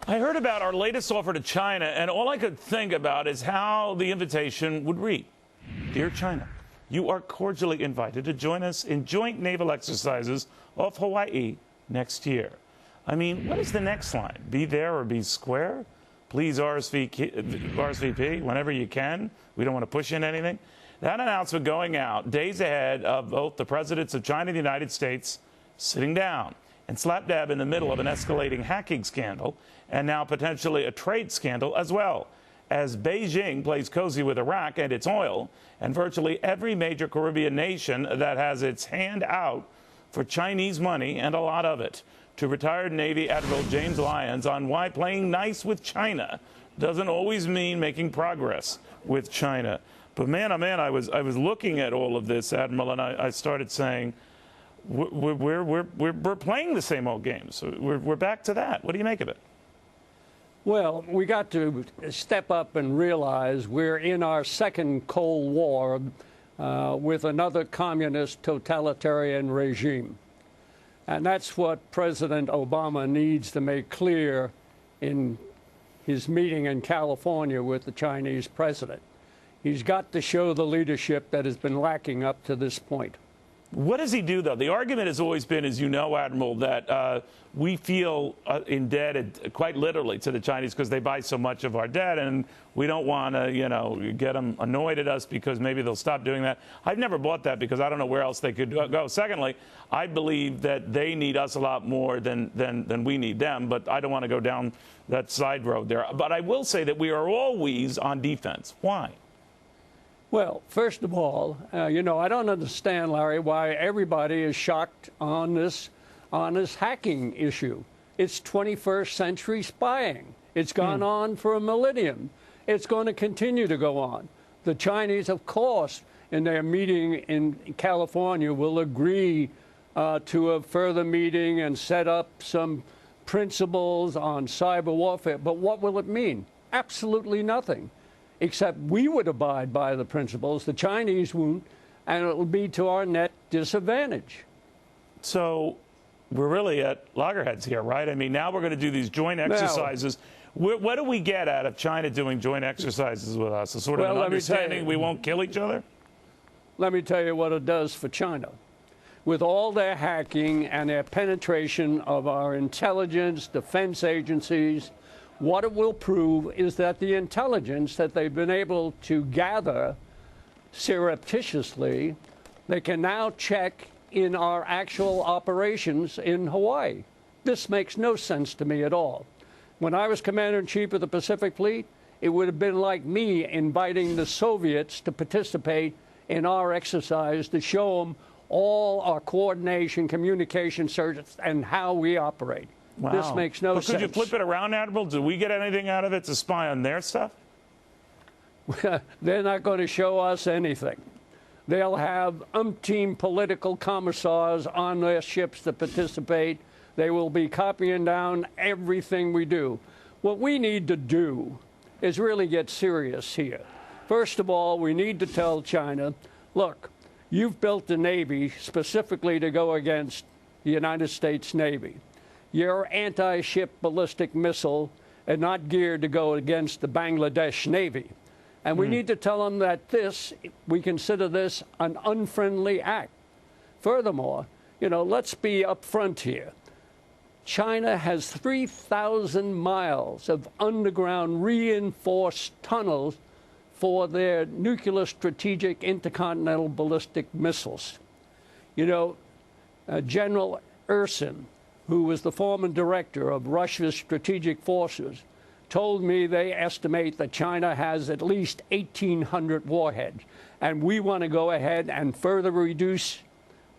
I heard about our latest offer to China, and all I could think about is how the invitation would read. Dear China, you are cordially invited to join us in joint naval exercises off Hawaii next year. I mean, what is the next line? Be there or be square? Please RSVP whenever you can. We don't want to push in anything. That announcement going out days ahead of both the presidents of China and the United States sitting down and slap dab in the middle of an escalating hacking scandal and now potentially a trade scandal as well, as Beijing plays cozy with Iraq and its oil and virtually every major Caribbean nation that has its hand out for Chinese money, and a lot of it. To retired Navy Admiral James Lyons on why playing nice with China doesn't always mean making progress with China. But man, oh man, I was looking at all of this, Admiral, and I started saying, we're playing the same old games. So we're back to that. What do you make of it? Well, we got to step up and realize we're in our second Cold War with another communist totalitarian regime. And that's what President Obama needs to make clear in his meeting in California with the Chinese president. He's got to show the leadership that has been lacking up to this point. What does he do, though? The argument has always been, as you know, Admiral, that we feel indebted quite literally to the Chinese because they buy so much of our debt, and we don't want to, you know, get them annoyed at us because maybe they'll stop doing that. I've never bought that because I don't know where else they could go. Secondly, I believe that they need us a lot more than we need them, but I don't want to go down that side road there. But I will say that we are always on defense. Why? Well, first of all, you know, I don't understand, Larry, why everybody is shocked on this hacking issue. It's 21st century spying. It's gone on for a millennium. It's going to continue to go on. The Chinese, of course, in their meeting in California will agree to a further meeting and set up some principles on cyber warfare. But what will it mean? Absolutely nothing. Except we would abide by the principles, the Chinese won't, and it will be to our net disadvantage. So we're really at loggerheads here, right? I mean, now we're going to do these joint exercises. What do we get out of China doing joint exercises with us? A sort of an understanding we won't kill each other? Let me tell you what it does for China. With all their hacking and their penetration of our intelligence, defense agencies, what it will prove is that the intelligence that they've been able to gather surreptitiously, they can now check in our actual operations in Hawaii. This makes no sense to me at all. When I was Commander-in-Chief of the Pacific Fleet, it would have been like me inviting the Soviets to participate in our exercise to show them all our coordination, communication services, and how we operate. Wow. This makes no sense. Could you flip it around, Admiral? Do we get anything out of it to spy on their stuff? They're not going to show us anything. They'll have umpteen political commissars on their ships to participate. They will be copying down everything we do. What we need to do is really get serious here. First of all, we need to tell China, look, you've built a Navy specifically to go against the United States Navy. Your anti-ship ballistic missile are not geared to go against the Bangladesh Navy. And we need to tell them that we consider this an unfriendly act. Furthermore, you know, let's be upfront here. China has 3,000 miles of underground reinforced tunnels for their nuclear strategic intercontinental ballistic missiles. You know, General Ursin, who was the former director of Russia's strategic forces, told me they estimate that China has at least 1,800 warheads. And we want to go ahead and further reduce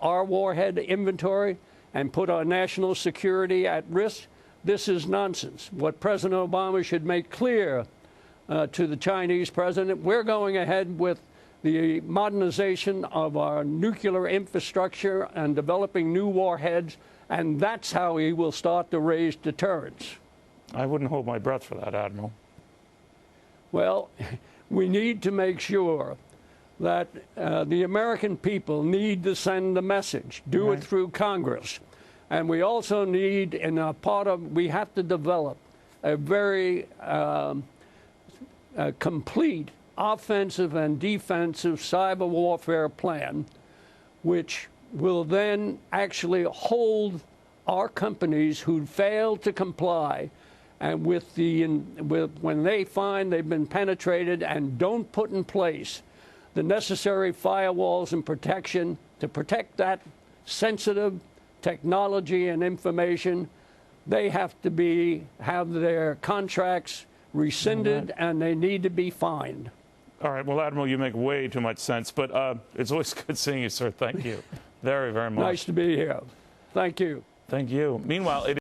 our warhead inventory and put our national security at risk. This is nonsense. What President Obama should make clear to the Chinese president, we're going ahead with the modernization of our nuclear infrastructure and developing new warheads, and that's how he will start to raise deterrence. I wouldn't hold my breath for that, Admiral. Well, we need to make sure that the American people need to send the message. Do it through Congress. And we also need, we have to develop a very complete offensive and defensive cyber warfare plan, which will then actually hold our companies who fail to comply, and when they find they've been penetrated and don't put in place the necessary firewalls and protection to protect that sensitive technology and information, they have to have their contracts rescinded, and they need to be fined. All right. Well, Admiral, you make way too much sense, but it's always good seeing you, sir. Thank you very, very much. Nice to be here. Thank you. Thank you. Meanwhile,